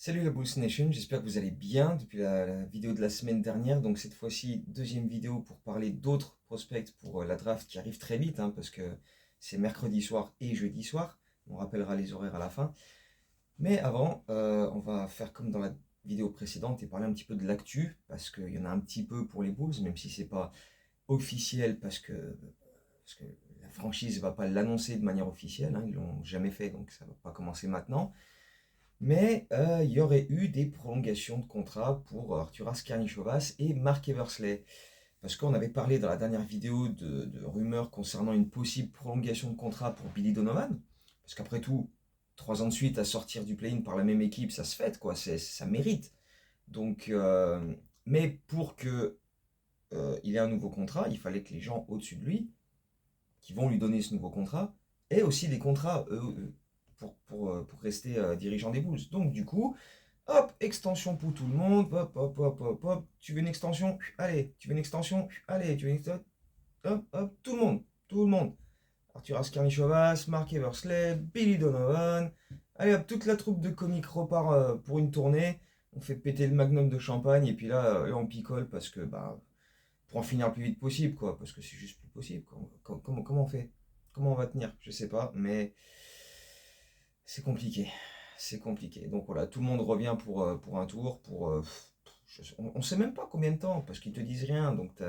Salut la Bulls Nation, j'espère que vous allez bien depuis la vidéo de la semaine dernière. Donc cette fois-ci, deuxième vidéo pour parler d'autres prospects pour la draft qui arrive très vite, parce que c'est mercredi soir et jeudi soir. On rappellera les horaires à la fin. Mais avant, on va faire comme dans la vidéo précédente et parler un petit peu de l'actu, parce qu'il y en a un petit peu pour les Bulls, même si c'est pas officiel, parce que la franchise va pas l'annoncer de manière officielle, ils l'ont jamais fait, donc ça va pas commencer maintenant. Mais il y aurait eu des prolongations de contrat pour Arturas Karnisovas et Mark Eversley. Parce qu'on avait parlé dans la dernière vidéo de rumeurs concernant une possible prolongation de contrat pour Billy Donovan. Parce qu'après tout, 3 ans de suite à sortir du play-in par la même équipe, ça se fait, quoi, ça mérite. Donc, mais pour que il ait un nouveau contrat, il fallait que les gens au-dessus de lui, qui vont lui donner ce nouveau contrat, aient aussi des contrats pour rester dirigeant des Bulls. Donc du coup, hop, extension pour tout le monde, hop, hop, hop, hop, hop, tu veux une extension? Allez, tu veux une extension? Allez, tu veux une extension? Hop, hop, tout le monde. Arturas Karnisovas, Mark Eversley, Billy Donovan, allez hop, toute la troupe de comiques repart pour une tournée, on fait péter le magnum de champagne, et puis là, on picole parce que, pour en finir le plus vite possible, quoi, parce que c'est juste plus possible, quoi. Comment on fait? Comment on va tenir? Je sais pas, mais c'est compliqué. C'est compliqué. Donc voilà, tout le monde revient pour un tour, on sait même pas combien de temps, parce qu'ils te disent rien. Donc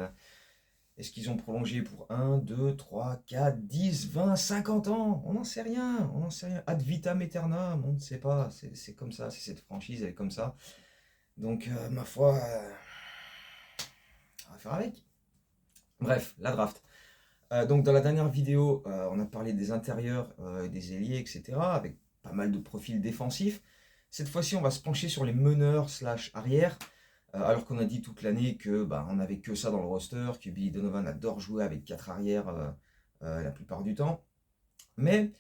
est-ce qu'ils ont prolongé pour 1, 2, 3, 4, 10, 20, 50 ans? On n'en sait rien, on n'en sait rien. Ad vitam aeternam, on ne sait pas. C'est comme ça, c'est cette franchise, elle est comme ça. Donc ma foi, on va faire avec. Bref, la draft. Donc dans la dernière vidéo, on a parlé des intérieurs, des ailiers, etc. avec pas mal de profils défensifs. Cette fois-ci, on va se pencher sur les meneurs slash arrière, alors qu'on a dit toute l'année que on n'avait que ça dans le roster, que Billy Donovan adore jouer avec 4 arrières la plupart du temps. Mais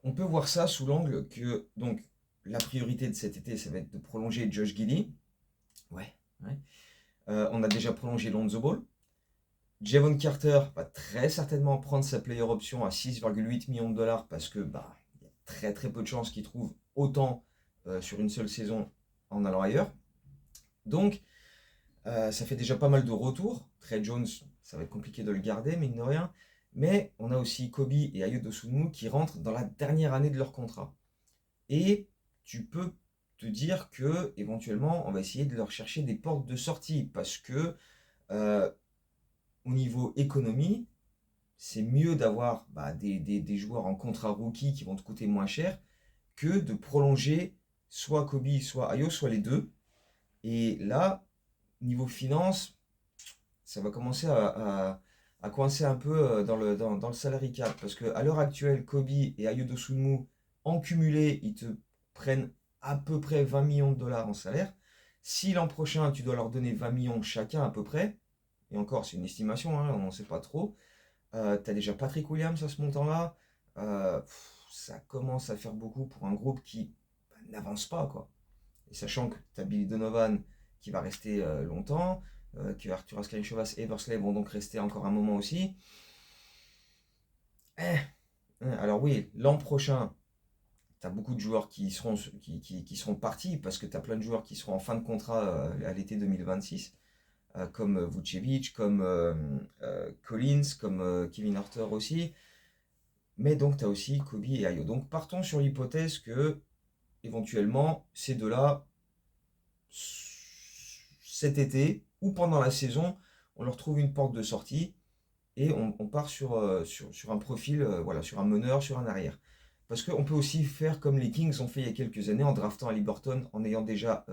on peut voir ça sous l'angle que donc la priorité de cet été, ça va être de prolonger Josh Giddey. Ouais, ouais. On a déjà prolongé Lonzo Ball. Javon Carter va très certainement prendre sa player option à 6,8 millions de dollars parce que il y a très très peu de chances qu'il trouve autant sur une seule saison en allant ailleurs. Donc ça fait déjà pas mal de retours. Trey Jones, ça va être compliqué de le garder, mine de rien. Mais on a aussi Kobe et Ayo Dosunmu qui rentrent dans la dernière année de leur contrat. Et tu peux te dire que éventuellement on va essayer de leur chercher des portes de sortie parce que euh, au niveau économie, c'est mieux d'avoir des joueurs en contrat rookie qui vont te coûter moins cher que de prolonger soit Kobe, soit Ayo, soit les deux. Et là, niveau finance, ça va commencer à coincer un peu dans le salary cap. Parce qu'à l'heure actuelle, Kobe et Ayo Dosunmu, en cumulé, ils te prennent à peu près 20 millions de dollars en salaire. Si l'an prochain, tu dois leur donner 20 millions chacun à peu près, et encore, c'est une estimation, on ne sait pas trop, t'as déjà Patrick Williams à ce montant-là. Ça commence à faire beaucoup pour un groupe qui n'avance pas, quoi. Et sachant que t'as Billy Donovan qui va rester longtemps, que Arthur Askarichovas et Eversley vont donc rester encore un moment aussi. Alors oui, l'an prochain, t'as beaucoup de joueurs qui seront partis parce que t'as plein de joueurs qui seront en fin de contrat à l'été 2026. Comme Vucevic, comme Collins, comme Kevin Hunter aussi. Mais donc, tu as aussi Kobe et Ayo. Donc, partons sur l'hypothèse que, éventuellement, ces deux-là, cet été ou pendant la saison, on leur trouve une porte de sortie et on part sur un profil, voilà, sur un meneur, sur un arrière. Parce qu'on peut aussi faire comme les Kings ont fait il y a quelques années en draftant Haliburton en ayant déjà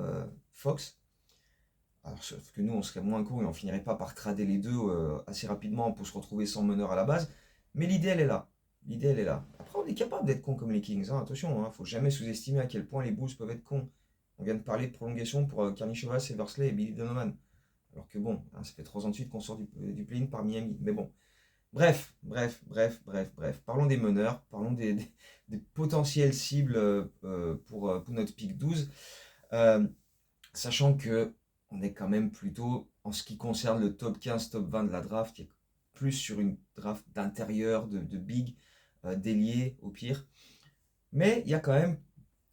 Fox. Alors, sauf que nous, on serait moins con et on finirait pas par trader les deux assez rapidement pour se retrouver sans meneur à la base. Mais l'idée, elle est là. L'idée, elle est là. Après, on est capable d'être con comme les Kings. Attention, faut jamais sous-estimer à quel point les Bulls peuvent être cons. On vient de parler de prolongation pour Karnišovas, Eversley et Billy Donovan. Alors que bon, ça fait 3 ans de suite qu'on sort du play-in par Miami. Mais bon. Bref. Parlons des meneurs. Parlons des potentielles cibles pour notre pick 12. Euh, Sachant que on est quand même plutôt, en ce qui concerne le top 15, top 20 de la draft, qui est plus sur une draft d'intérieur, de big, d'ailier au pire. Mais il y a quand même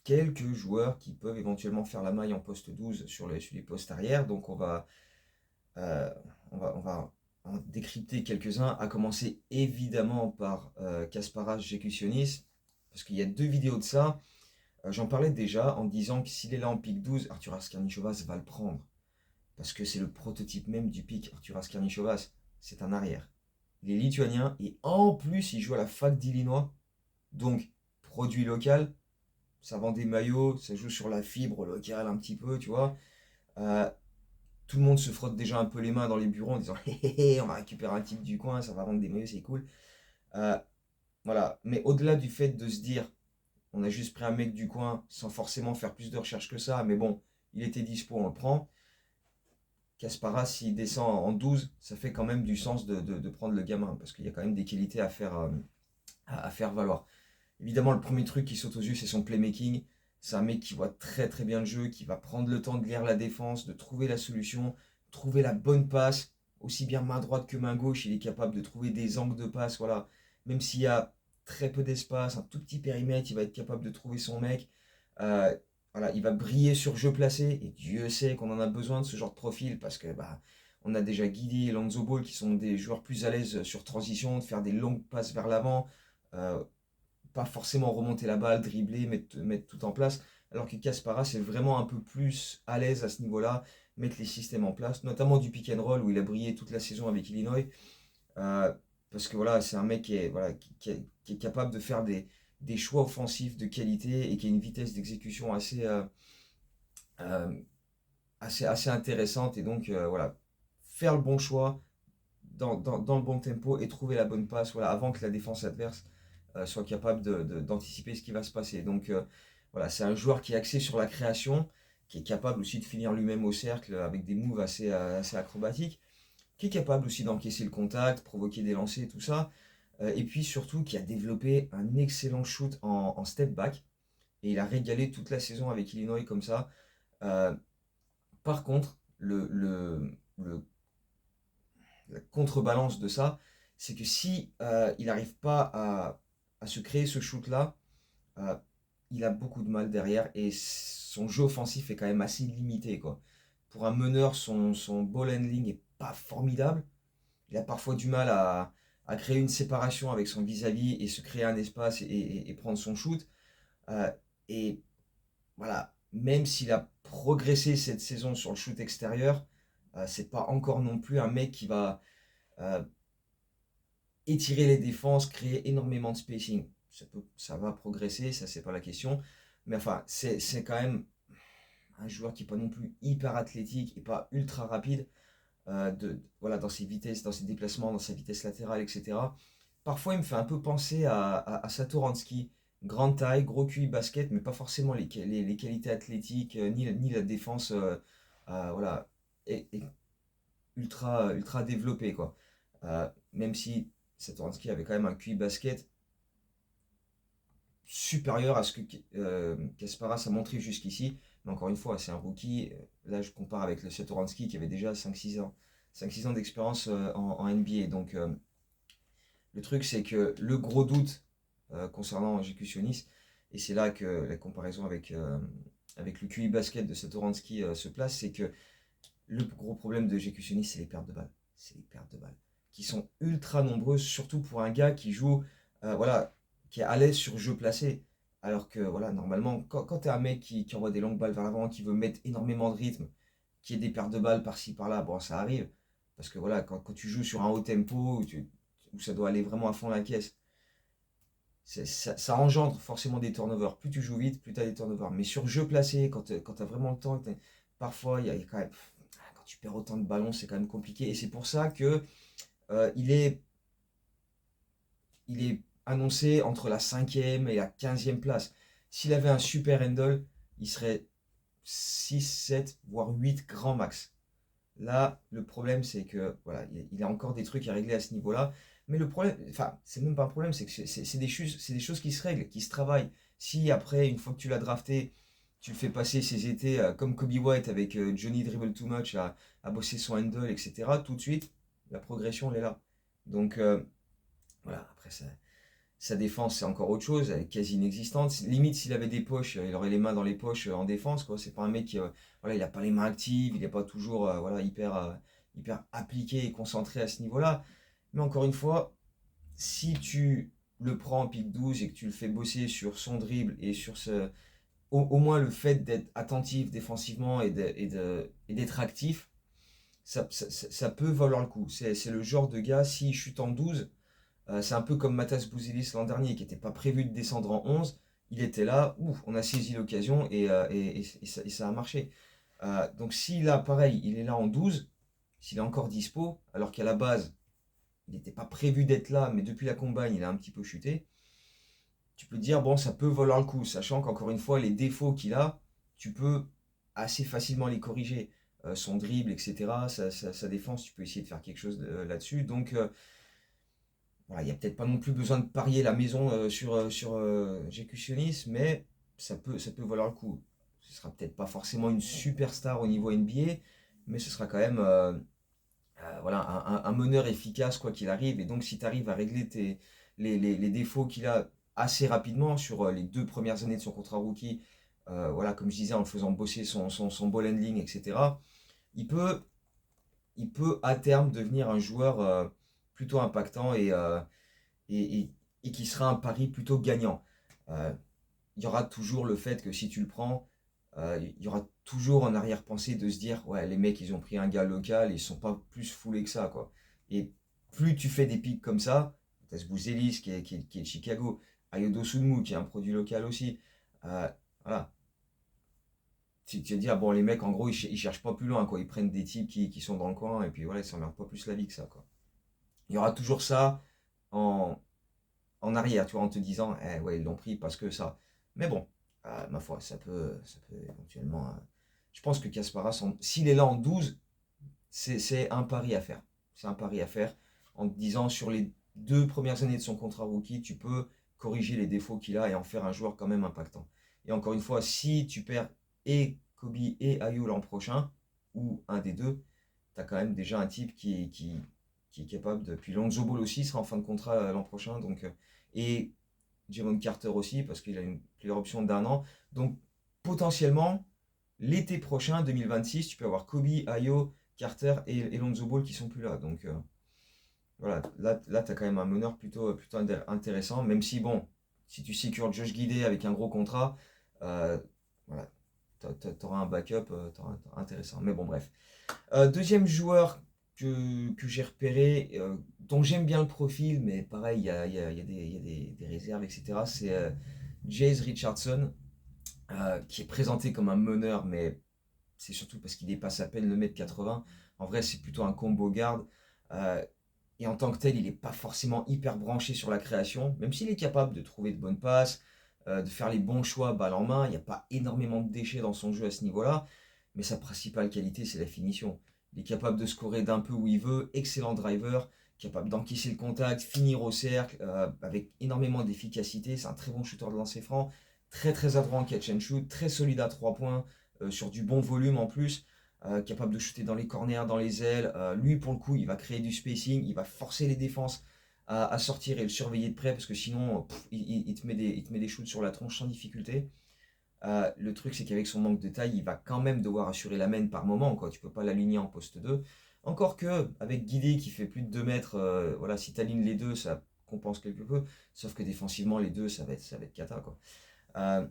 quelques joueurs qui peuvent éventuellement faire la maille en poste 12 sur les postes arrière. Donc euh, on va en décrypter quelques-uns, à commencer évidemment par Kasparas Jekusionis, parce qu'il y a 2 vidéos de ça. J'en parlais déjà en disant que s'il est là en pick 12, Arturas Karnišovas va le prendre. Parce que c'est le prototype même du pick. Arturas Karnišovas, c'est un arrière. Il est lituanien et en plus il joue à la fac d'Illinois. Donc, produit local, ça vend des maillots, ça joue sur la fibre locale un petit peu, tu vois. Euh, Tout le monde se frotte déjà un peu les mains dans les bureaux en disant hé hé hé, on va récupérer un type du coin, ça va vendre des maillots, c'est cool. Euh, voilà. Mais au-delà du fait de se dire on a juste pris un mec du coin sans forcément faire plus de recherche que ça, mais bon, il était dispo, on le prend. Kasparas, s'il descend en 12, ça fait quand même du sens de prendre le gamin, parce qu'il y a quand même des qualités à faire valoir. Évidemment, le premier truc qui saute aux yeux, c'est son playmaking. C'est un mec qui voit très très bien le jeu, qui va prendre le temps de lire la défense, de trouver la solution, trouver la bonne passe. Aussi bien main droite que main gauche, il est capable de trouver des angles de passe. Voilà. Même s'il y a très peu d'espace, un tout petit périmètre, il va être capable de trouver son mec. Euh, voilà, il va briller sur jeu placé. Et Dieu sait qu'on en a besoin de ce genre de profil parce que on a déjà Guidi et Lonzo Ball qui sont des joueurs plus à l'aise sur transition, de faire des longues passes vers l'avant. Euh, Pas forcément remonter la balle, dribbler, mettre tout en place. Alors que Kasparas est vraiment un peu plus à l'aise à ce niveau-là, mettre les systèmes en place, notamment du pick and roll où il a brillé toute la saison avec Illinois. Euh, Parce que voilà, c'est un mec qui est, voilà, qui est capable de faire des choix offensifs de qualité et qui a une vitesse d'exécution euh, assez intéressante. Et donc, voilà, faire le bon choix dans le bon tempo et trouver la bonne passe voilà, avant que la défense adverse soit capable d'anticiper ce qui va se passer. Donc voilà, c'est un joueur qui est axé sur la création, qui est capable aussi de finir lui-même au cercle avec des moves assez acrobatiques, qui est capable aussi d'encaisser le contact, provoquer des lancers, tout ça. Et puis surtout qui a développé un excellent shoot en step back. Et il a régalé toute la saison avec Illinois comme ça. Euh, Par contre, la contrebalance de ça, c'est que si il n'arrive pas à se créer ce shoot-là, euh, il a beaucoup de mal derrière et son jeu offensif est quand même assez limité, quoi. Pour un meneur, son ball handling est pas formidable. Il a parfois du mal à créer une séparation avec son vis-à-vis et se créer un espace et prendre son shoot. Euh, et voilà, même s'il a progressé cette saison sur le shoot extérieur, c'est pas encore non plus un mec qui va euh, étirer les défenses, créer énormément de spacing. Ça va progresser, ça c'est pas la question. Mais enfin, c'est quand même un joueur qui n'est pas non plus hyper athlétique et pas ultra rapide voilà, dans ses vitesses, dans ses déplacements, dans sa vitesse latérale, etc. Parfois, il me fait un peu penser à Satoransky. Grande taille, gros QI basket, mais pas forcément les qualités athlétiques, ni la défense voilà, et ultra développée, quoi. Même si Satoransky avait quand même un QI basket supérieur à ce que Kasparas a montré jusqu'ici. Mais encore une fois, c'est un rookie. Là, je compare avec le Satoransky qui avait déjà 5-6 ans d'expérience en NBA. Donc, le truc, c'est que le gros doute concernant Jekusionis, et c'est là que la comparaison avec le QI basket de Satoransky se place, c'est que le gros problème de Jekusionis, c'est les pertes de balles. C'est les pertes de balles. Qui sont ultra nombreuses, surtout pour un gars qui joue, voilà, qui est à l'aise sur jeu placé. Alors que, voilà, normalement, quand tu es un mec qui envoie des longues balles vers l'avant, qui veut mettre énormément de rythme, qui ait des pertes de balles par-ci par-là, bon, ça arrive. Parce que, voilà, quand tu joues sur un haut tempo, où ça doit aller vraiment à fond la caisse, ça engendre forcément des turnovers. Plus tu joues vite, plus tu as des turnovers. Mais sur jeu placé, quand tu as vraiment le temps, parfois, il y a quand même quand tu perds autant de ballons, c'est quand même compliqué. Et c'est pour ça que il est annoncé entre la 5e et la 15e place. S'il avait un super handle, il serait 6, 7, voire 8 grand max. Là, le problème, c'est que voilà, il a encore des trucs à régler à ce niveau-là. Mais le problème, enfin, c'est même pas un problème, c'est que c'est des choses qui se règlent, qui se travaillent. Si après, une fois que tu l'as drafté, tu le fais passer ses étés comme Kobe White avec Johnny Dribble Too Much à bosser son handle, etc., tout de suite, la progression, elle est là. Donc, voilà, après, Sa défense, c'est encore autre chose, elle est quasi inexistante. Limite, s'il avait des poches, il aurait les mains dans les poches en défense, quoi. C'est pas un mec qui, voilà, il a pas les mains actives, il n'est pas toujours, voilà, hyper appliqué et concentré à ce niveau-là. Mais encore une fois, si tu le prends en pick 12 et que tu le fais bosser sur son dribble et sur au moins le fait d'être attentif défensivement et d'être actif, ça peut valoir le coup. C'est le genre de gars, s'il chute en 12, c'est un peu comme Matas Bouzelis l'an dernier, qui n'était pas prévu de descendre en 11. Il était là, ouf, on a saisi l'occasion et ça a marché. Donc si là, pareil, il est là en 12, s'il est encore dispo, alors qu'à la base, il n'était pas prévu d'être là, mais depuis la combine, il a un petit peu chuté, tu peux te dire, bon, ça peut valoir le coup, sachant qu'encore une fois, les défauts qu'il a, tu peux assez facilement les corriger. Son dribble, etc., sa défense, tu peux essayer de faire quelque chose là-dessus. Donc, voilà, il n'y a peut-être pas non plus besoin de parier la maison sur Jekusionis, mais ça peut valoir le coup. Ce sera peut-être pas forcément une superstar au niveau NBA, mais ce sera quand même voilà, un meneur efficace quoi qu'il arrive. Et donc, si tu arrives à régler les défauts qu'il a assez rapidement sur les 2 premières années de son contrat rookie, voilà, comme je disais, en le faisant bosser son ball handling, etc., il peut, il peut à terme devenir un joueur plutôt impactant et, et qui sera un pari plutôt gagnant. Euh, il y aura toujours le fait que si tu le prends, il y aura toujours en arrière-pensée de se dire ouais, les mecs ils ont pris un gars local et ils sont pas plus foulés que ça quoi. Et plus tu fais des pics comme ça, t'as Bouzelis qui est de Chicago, Ayodo Sunmu qui est un produit local aussi, euh, voilà. Tu vas dire, bon, les mecs, en gros, ils cherchent pas plus loin, quoi. Ils prennent des types qui sont dans le coin, et puis voilà, ils s'emmerdent pas plus la vie que ça, quoi. Il y aura toujours ça en, en arrière, tu vois, en te disant, eh ouais, ils l'ont pris parce que ça. Mais bon, ma foi, ça peut éventuellement. Je pense que Kasparas, s'il est là en 12, c'est un pari à faire. C'est un pari à faire en te disant, sur les 2 premières années de son contrat rookie, tu peux corriger les défauts qu'il a et en faire un joueur quand même impactant. Et encore une fois, si tu perds et Kobe et Ayo l'an prochain, ou un des deux, tu as quand même déjà un type qui est capable de. Puis Lonzo Ball aussi sera en fin de contrat l'an prochain, donc et Javon Carter aussi, parce qu'il a une player option d'1 an. Donc, potentiellement, l'été prochain, 2026, tu peux avoir Kobe, Ayo, Carter et Lonzo Ball qui sont plus là. Donc, voilà, là tu as quand même un meneur plutôt intéressant, même si, bon, si tu sécures Josh Giddey avec un gros contrat, euh, voilà, tu auras un backup intéressant. Mais bon, bref. Deuxième joueur que j'ai repéré, dont j'aime bien le profil, mais pareil, il y a des réserves, etc. C'est Jace Richardson, qui est présenté comme un meneur, mais c'est surtout parce qu'il dépasse à peine le mètre 80. En vrai, c'est plutôt un combo guard. Euh, et en tant que tel, il n'est pas forcément hyper branché sur la création, même s'il est capable de trouver de bonnes passes, de faire les bons choix balle en main. Il n'y a pas énormément de déchets dans son jeu à ce niveau-là, mais sa principale qualité, c'est la finition. Il est capable de scorer d'un peu où il veut, excellent driver, capable d'encaisser le contact, finir au cercle, avec énormément d'efficacité. C'est un très bon shooter de lancer franc, très très adroit en catch and shoot, très solide à 3 points, sur du bon volume en plus. Capable de shooter dans les corners, dans les ailes. Lui, pour le coup, il va créer du spacing, il va forcer les défenses à sortir et le surveiller de près parce que sinon, il te met des shoots sur la tronche sans difficulté. Le truc, c'est qu'avec son manque de taille, il va quand même devoir assurer la main par moment, quoi. Tu peux pas l'aligner en poste 2. Encore que, avec Guidé qui fait plus de 2 mètres, voilà, si tu alignes les deux, ça compense quelque peu. Sauf que défensivement, les deux, ça va être cata, quoi. Euh,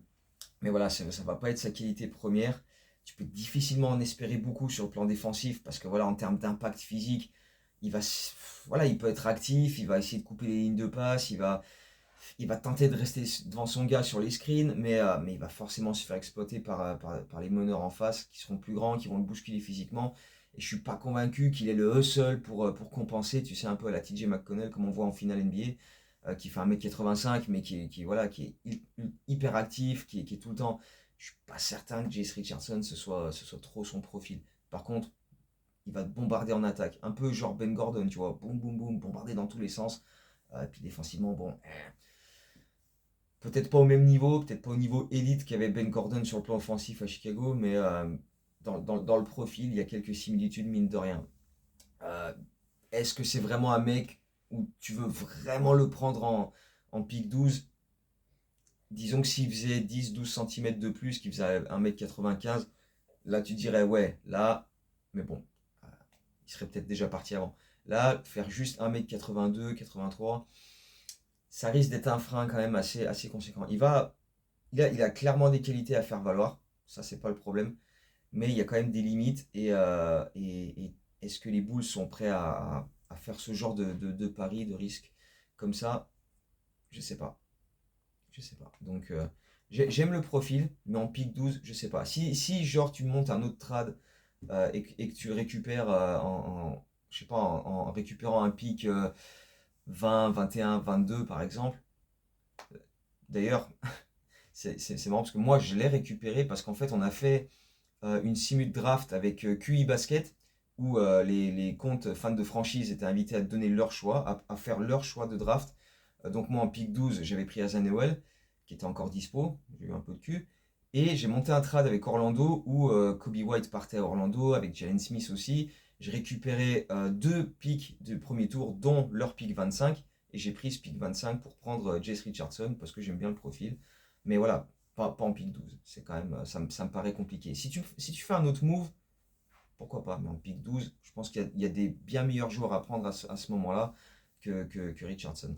mais voilà, ça va pas être sa qualité première. Tu peux difficilement en espérer beaucoup sur le plan défensif parce que voilà, en termes d'impact physique, voilà, il peut être actif, il va essayer de couper les lignes de passe, il va tenter de rester devant son gars sur les screens, mais il va forcément se faire exploiter par les meneurs en face qui seront plus grands, qui vont le bousculer physiquement. Et je suis pas convaincu qu'il ait le hustle pour compenser, tu sais, un peu à la TJ McConnell, comme on voit en finale NBA, qui fait 1m85, mais voilà, qui est hyper actif, qui est tout le temps. Je suis pas certain que Jace Richardson, ce soit trop son profil. Par contre, il va te bombarder en attaque. Un peu genre Ben Gordon, tu vois. Boum, boum, boum, bombarder dans tous les sens. Et puis défensivement, bon, peut-être pas au même niveau, peut-être pas au niveau élite qu'avait Ben Gordon sur le plan offensif à Chicago, mais dans le profil, il y a quelques similitudes, mine de rien. Euh, Est-ce que c'est vraiment un mec où tu veux vraiment le prendre En pic 12, disons que s'il faisait 10-12 cm de plus, qu'il faisait 1m95, là tu dirais ouais, là, mais bon, il serait peut-être déjà parti avant. Là, faire juste 1m82, 83, ça risque d'être un frein quand même assez conséquent. Il a clairement des qualités à faire valoir, ça c'est pas le problème, mais il y a quand même des limites et est-ce que les Bulls sont prêts à faire ce genre de pari, de risque comme ça? Je sais pas. Je sais pas. Donc j'aime le profil, mais en pick 12, je sais pas. Si genre tu montes un autre trad et que tu récupères je sais pas, en récupérant un pick 20, 21, 22 par exemple. D'ailleurs, c'est marrant parce que moi je l'ai récupéré parce qu'en fait on a fait une simul draft avec QI Basket où les comptes fans de franchise étaient invités à donner leur choix, à faire leur choix de draft. Donc moi en pick 12, j'avais pris Azanewell, qui était encore dispo, j'ai eu un peu de cul. Et j'ai monté un trade avec Orlando où Kobe White partait à Orlando, avec Jalen Smith aussi. J'ai récupéré deux picks du premier tour, dont leur pick 25. Et j'ai pris ce pick 25 pour prendre Jace Richardson parce que j'aime bien le profil. Mais voilà, pas en pick 12. C'est quand même, ça me paraît compliqué. Si tu fais un autre move, pourquoi pas. Mais en pick 12, je pense qu'il y a des bien meilleurs joueurs à prendre à ce moment-là que Richardson.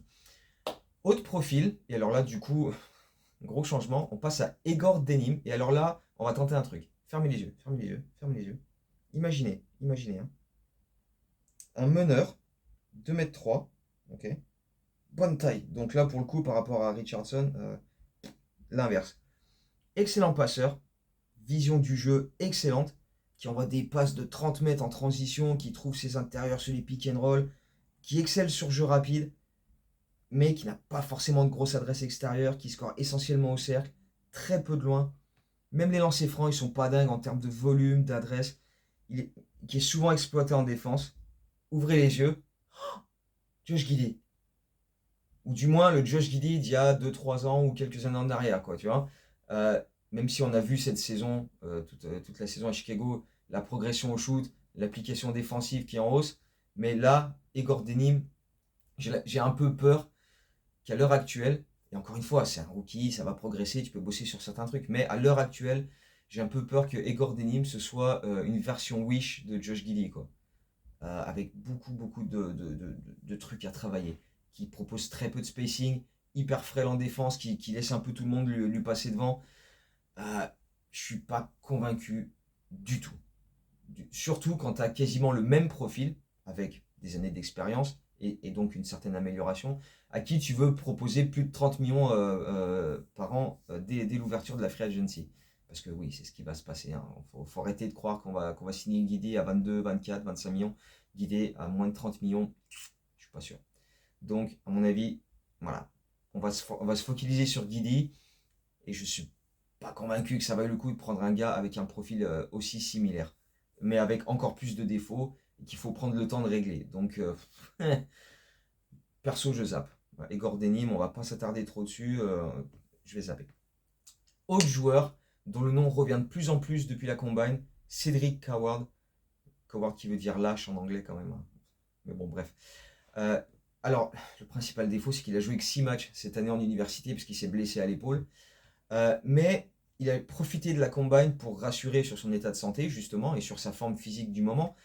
Autre profil, et alors là, du coup, gros changement, on passe à Egor Denim. Et alors là, on va tenter un truc. Fermez les yeux, fermez les yeux, fermez les yeux. Imaginez, hein. Un meneur, 2 m 3, ok. Bonne taille. Donc là, pour le coup, par rapport à Richardson, l'inverse. Excellent passeur, vision du jeu excellente, qui envoie des passes de 30 mètres en transition, qui trouve ses intérieurs sur les pick and roll, qui excelle sur jeu rapide, mais qui n'a pas forcément de grosse adresse extérieure, qui score essentiellement au cercle, très peu de loin. Même les lancers francs, ils sont pas dingues en termes de volume, d'adresse. Qui est souvent exploité en défense. Ouvrez les yeux. Josh Giddey. Ou du moins le Josh Giddey d'il y a 2-3 ans ou quelques années en arrière, quoi, tu vois. Euh, Même si on a vu cette saison, toute la saison à Chicago, la progression au shoot, l'application défensive qui est en hausse. Mais là, Egor Denim, j'ai un peu peur qu'à l'heure actuelle, et encore une fois, c'est un rookie, ça va progresser, tu peux bosser sur certains trucs, mais à l'heure actuelle, j'ai un peu peur que Egor Denim ce soit une version Wish de Josh Giddey, quoi. Avec beaucoup de trucs à travailler, qui propose très peu de spacing, hyper frêle en défense, qui laisse un peu tout le monde lui passer devant. Je suis pas convaincu du tout. Surtout quand tu as quasiment le même profil, avec des années d'expérience et donc une certaine amélioration, à qui tu veux proposer plus de 30 millions par an dès l'ouverture de la free agency. Parce que oui, c'est ce qui va se passer. Hein. Faut arrêter de croire qu'on va signer Guidé à 22, 24, 25 millions. Guidé à moins de 30 millions, je suis pas sûr. Donc, à mon avis, voilà. On va se focaliser sur Guidi. Et je suis pas convaincu que ça vaille le coup de prendre un gars avec un profil aussi similaire. Mais avec encore plus de défauts et qu'il faut prendre le temps de régler. Donc, perso, je zappe. Egor Denim, on va pas s'attarder trop dessus. Je vais zapper. Autre joueur dont le nom revient de plus en plus depuis la combine, Cedric Coward. Coward qui veut dire lâche en anglais quand même. Hein. Mais bon, bref. Euh, alors, le principal défaut, c'est qu'il a joué que 6 matchs cette année en université parce qu'il s'est blessé à l'épaule. Mais il a profité de la combine pour rassurer sur son état de santé, justement, et sur sa forme physique du moment.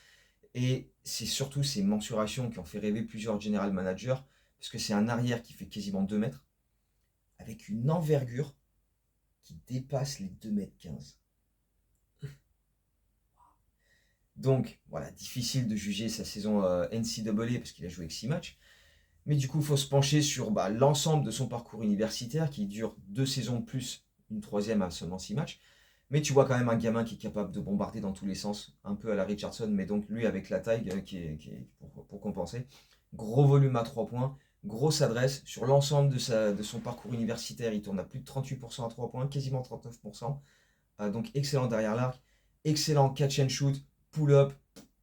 Et c'est surtout ses mensurations qui ont fait rêver plusieurs general managers, parce que c'est un arrière qui fait quasiment 2 mètres, avec une envergure qui dépasse les 2 m 15. Donc, voilà, difficile de juger sa saison NCAA, parce qu'il a joué que 6 matchs. Mais du coup, il faut se pencher sur l'ensemble de son parcours universitaire, qui dure 2 saisons plus une troisième à seulement 6 matchs. Mais tu vois quand même un gamin qui est capable de bombarder dans tous les sens, un peu à la Richardson, mais donc lui avec la taille pour compenser. Gros volume à 3 points, grosse adresse sur l'ensemble de son parcours universitaire. Il tourne à plus de 38% à 3 points, quasiment 39%. Donc excellent derrière l'arc, excellent catch and shoot, pull-up.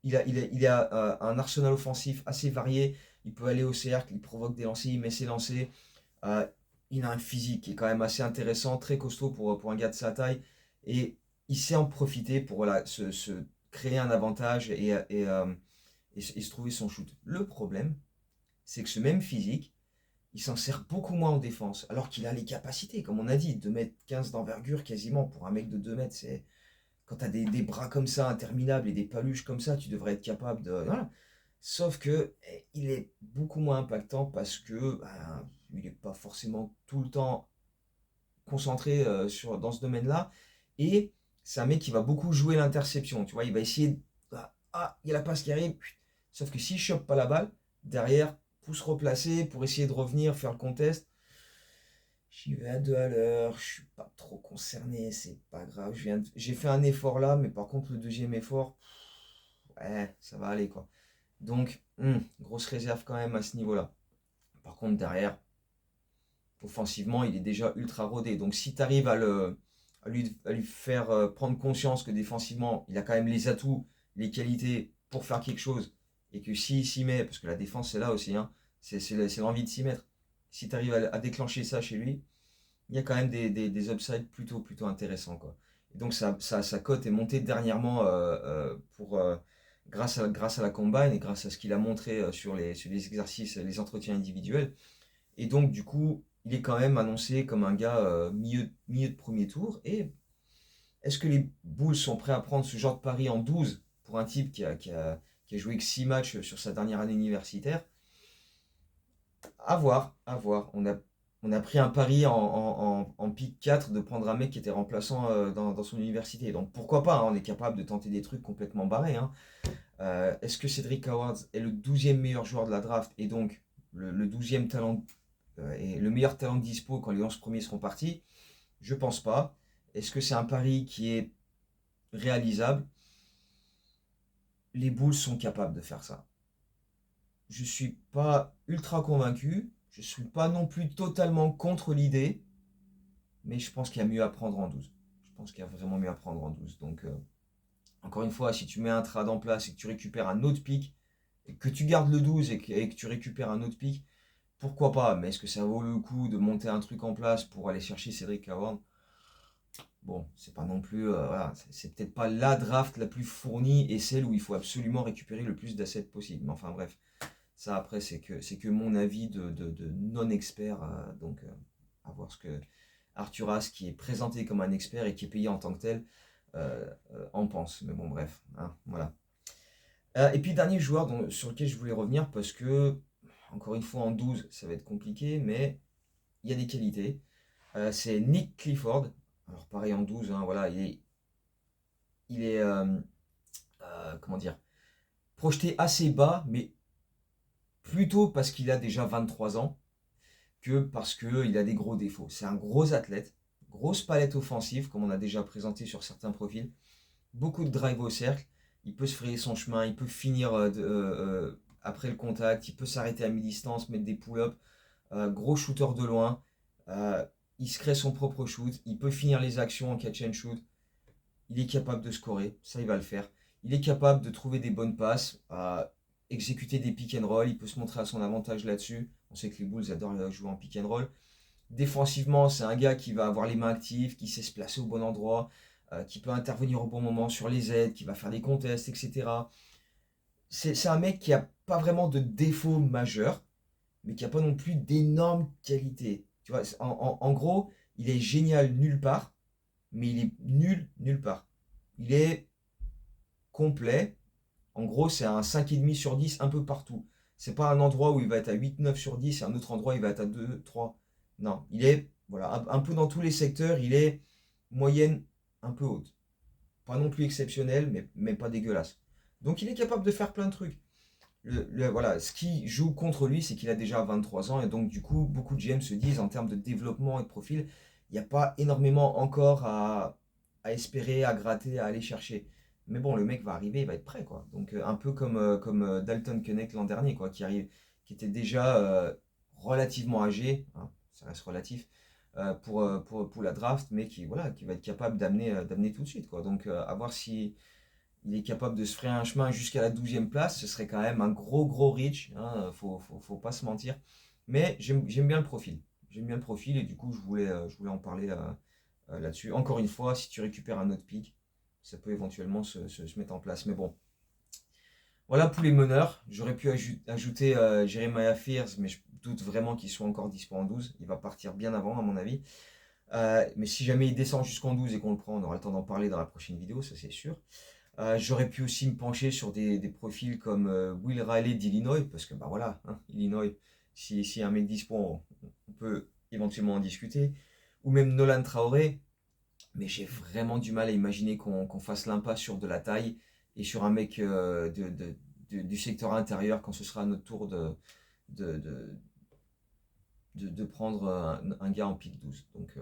Il a un arsenal offensif assez varié. Il peut aller au cercle, il provoque des lancers, il met ses lancers. Euh, il a un physique qui est quand même assez intéressant, très costaud pour un gars de sa taille. Et il sait en profiter pour voilà, se créer un avantage et se trouver son shoot. Le problème, c'est que ce même physique, il s'en sert beaucoup moins en défense, alors qu'il a les capacités, comme on a dit, 2,15 m d'envergure quasiment pour un mec de 2 mètres. Quand tu as des bras comme ça, interminables, et des paluches comme ça, tu devrais être capable de... Voilà. Sauf que il est beaucoup moins impactant parce que ben, il n'est pas forcément tout le temps concentré dans ce domaine-là. Et c'est un mec qui va beaucoup jouer l'interception. Tu vois, il va essayer... Il y a la passe qui arrive. Sauf que s'il chope pas la balle, derrière, pousse replacer pour essayer de revenir, faire le contest. J'y vais à 2 à l'heure, je suis pas trop concerné, c'est pas grave. J'ai fait un effort là, mais par contre, le deuxième effort, ouais, ça va aller quoi. Donc, grosse réserve quand même à ce niveau-là. Par contre, derrière, offensivement, il est déjà ultra rodé. Donc, si tu arrives à lui faire prendre conscience que défensivement, il a quand même les atouts, les qualités pour faire quelque chose, et que s'il s'y met, parce que la défense c'est là aussi, hein, c'est l'envie de s'y mettre. Si tu arrives à déclencher ça chez lui, il y a quand même des upsides plutôt intéressants, quoi. Et donc sa cote est montée dernièrement grâce à la combine et grâce à ce qu'il a montré sur les exercices, les entretiens individuels. Et donc du coup, il est quand même annoncé comme un gars milieu de premier tour. Et est-ce que les Bulls sont prêts à prendre ce genre de pari en 12 pour un type qui a joué que 6 matchs sur sa dernière année universitaire? À voir, à voir. On a pris un pari en pick 4 de prendre un mec qui était remplaçant dans son université. Donc pourquoi pas, hein, on est capable de tenter des trucs complètement barrés, hein. Est-ce que Cedric Howard est le 12e meilleur joueur de la draft et donc le 12e talent et le meilleur talent de dispo quand les 11 premiers seront partis? Je pense pas. Est-ce que c'est un pari qui est réalisable? Les Bulls sont capables de faire ça. Je suis pas ultra convaincu. Je suis pas non plus totalement contre l'idée. Mais je pense qu'il y a mieux à prendre en 12. Je pense qu'il y a vraiment mieux à prendre en 12. Donc, encore une fois, si tu mets un trade en place et que tu récupères un autre pick, et que tu gardes le 12 et que tu récupères un autre pick, pourquoi pas? Mais est-ce que ça vaut le coup de monter un truc en place pour aller chercher Cédric Howard? Bon, c'est pas non plus. Voilà, c'est peut-être pas la draft la plus fournie et celle où il faut absolument récupérer le plus d'assets possible. Mais enfin, bref. Ça, après, c'est que mon avis de non-expert. Donc, à voir ce que Arthur As, qui est présenté comme un expert et qui est payé en tant que tel, en pense. Mais bon, bref, hein, voilà. Et puis, dernier joueur sur lequel je voulais revenir, parce que, encore une fois, en 12, ça va être compliqué, mais il y a des qualités. C'est Nick Clifford. Alors, pareil en 12, hein, voilà, il est comment dire, projeté assez bas, mais plutôt parce qu'il a déjà 23 ans que parce qu'il a des gros défauts. C'est un gros athlète, grosse palette offensive, comme on a déjà présenté sur certains profils, beaucoup de drive au cercle, il peut se frayer son chemin, il peut finir après le contact, il peut s'arrêter à mi-distance, mettre des pull-ups, gros shooter de loin, euh, il se crée son propre shoot, il peut finir les actions en catch and shoot, il est capable de scorer, ça il va le faire. Il est capable de trouver des bonnes passes, exécuter des pick and roll, il peut se montrer à son avantage là-dessus. On sait que les Bulls adorent jouer en pick and roll. Défensivement, c'est un gars qui va avoir les mains actives, qui sait se placer au bon endroit, qui peut intervenir au bon moment sur les aides, qui va faire des contests, etc. C'est un mec qui n'a pas vraiment de défaut majeur, mais qui n'a pas non plus d'énormes qualités. Tu vois, en gros, il est génial nulle part, mais il est nul nulle part. Il est complet. En gros, c'est un 5,5 sur 10 un peu partout. C'est pas un endroit où il va être à 8, 9 sur 10 et un autre endroit où il va être à 2, 3. Non, il est voilà, un peu dans tous les secteurs, il est moyenne un peu haute. Pas non plus exceptionnel, mais pas dégueulasse. Donc il est capable de faire plein de trucs. Voilà, ce qui joue contre lui, c'est qu'il a déjà 23 ans et donc du coup, beaucoup de GM se disent en termes de développement et de profil, il n'y a pas énormément encore à espérer, à gratter, à aller chercher. Mais bon, le mec va arriver, il va être prêt, quoi. Donc un peu comme Dalton Keunek l'an dernier, quoi, qui était déjà relativement âgé, hein, ça reste relatif, pour la draft, mais qui va être capable d'amener tout de suite, quoi. Donc à voir si il est capable de se frayer un chemin jusqu'à la 12e place, ce serait quand même un gros reach, hein, faut pas se mentir. Mais j'aime bien le profil. J'aime bien le profil et du coup je voulais en parler là-dessus. Encore une fois, si tu récupères un autre pick, ça peut éventuellement se mettre en place. Mais bon, Voilà pour les meneurs. J'aurais pu ajouter Jeremiah Fears, mais je doute vraiment qu'il soit encore dispo en 12. Il va partir bien avant, à mon avis. Mais si jamais il descend jusqu'en 12 et qu'on le prend, on aura le temps d'en parler dans la prochaine vidéo, ça c'est sûr. J'aurais pu aussi me pencher sur des profils comme Will Riley d'Illinois, parce que bah voilà, hein, Illinois, si un mec dispo, on peut éventuellement en discuter. Ou même Nolan Traoré, mais j'ai vraiment du mal à imaginer qu'on fasse l'impasse sur de la taille et sur un mec du secteur intérieur quand ce sera à notre tour de, de, de prendre un gars en pick 12. Donc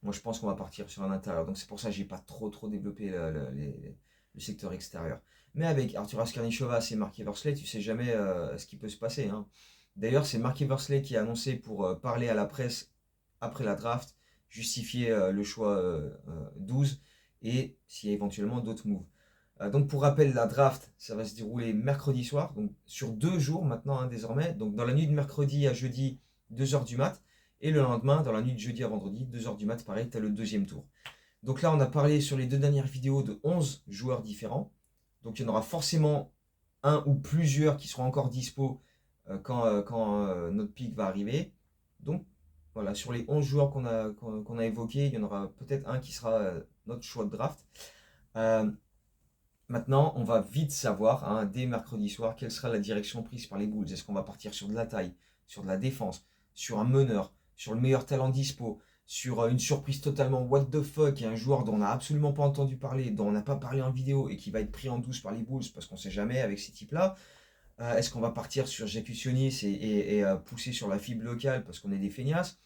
moi je pense qu'on va partir sur un intérieur. Donc c'est pour ça que j'ai pas trop développé le secteur extérieur. Mais avec Arthur Askarnichovas et Mark Eversley, tu sais jamais ce qui peut se passer, hein. D'ailleurs, c'est Mark Eversley qui a annoncé pour parler à la presse après la draft, justifier le choix 12 et s'il y a éventuellement d'autres moves. Donc pour rappel, la draft, ça va se dérouler mercredi soir, donc sur 2 jours maintenant, hein, désormais. Donc dans la nuit de mercredi à jeudi, 2h du mat, et le lendemain, dans la nuit de jeudi à vendredi, 2h du mat, pareil, tu as le deuxième tour. Donc là, on a parlé sur les 2 dernières vidéos de 11 joueurs différents. Donc il y en aura forcément un ou plusieurs qui seront encore dispo quand notre pick va arriver. Donc voilà, sur les 11 joueurs qu'on a évoqués, il y en aura peut-être un qui sera notre choix de draft. Euh, Maintenant, on va vite savoir, hein, dès mercredi soir, quelle sera la direction prise par les Bulls. Est-ce qu'on va partir sur de la taille, sur de la défense, sur un meneur, sur le meilleur talent dispo, sur une surprise totalement what the fuck, et un joueur dont on n'a absolument pas entendu parler, dont on n'a pas parlé en vidéo et qui va être pris en douce par les Bulls parce qu'on ne sait jamais avec ces types-là. Est-ce qu'on va partir sur Jacques et pousser sur la fibre locale parce qu'on est des feignasses?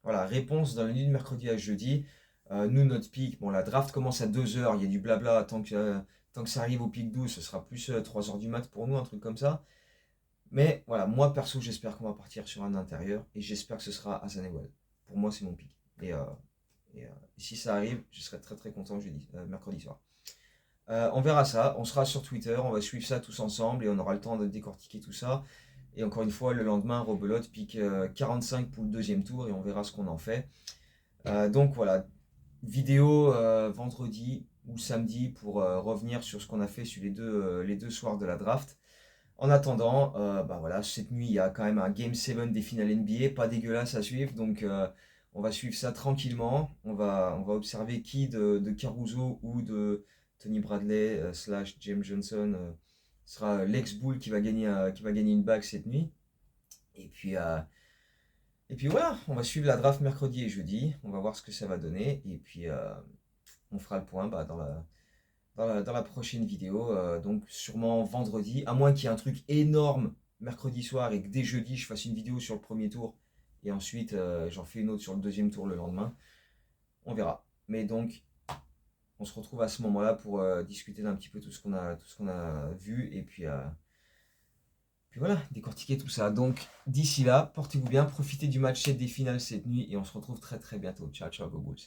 Voilà, réponse dans la nuit de mercredi à jeudi. Nous, notre pic, bon, la draft commence à 2h, il y a du blabla, tant que ça arrive au pic 12, ce sera plus 3h du mat pour nous, un truc comme ça. Mais voilà, moi perso, j'espère qu'on va partir sur un intérieur et j'espère que ce sera à Zanewell. Pour moi, c'est mon pic. Et si ça arrive, je serai très content mercredi soir. On verra ça, on sera sur Twitter, on va suivre ça tous ensemble et on aura le temps de décortiquer tout ça. Et encore une fois, le lendemain, Robelote pique 45 pour le deuxième tour et on verra ce qu'on en fait. Donc voilà, vidéo vendredi ou samedi pour revenir sur ce qu'on a fait sur les deux soirs de la draft. En attendant, bah voilà, cette nuit, il y a quand même un Game 7 des finales NBA, pas dégueulasse à suivre, donc on va suivre ça tranquillement. On va observer qui de Caruso ou de Tony Bradley slash James Johnson sera l'ex-Bull qui va gagner une bague cette nuit. Et puis, euh, et puis voilà, on va suivre la draft mercredi et jeudi, on va voir ce que ça va donner, et puis on fera le point bah, dans la prochaine vidéo, donc sûrement vendredi, à moins qu'il y ait un truc énorme mercredi soir et que dès jeudi je fasse une vidéo sur le premier tour et ensuite j'en fais une autre sur le deuxième tour le lendemain. On verra. Mais donc on se retrouve à ce moment-là pour discuter d'un petit peu tout ce qu'on a vu et puis voilà, décortiquer tout ça. Donc d'ici là, portez-vous bien, profitez du match 7 des finales cette nuit et on se retrouve très bientôt. Ciao, ciao, go Bulls.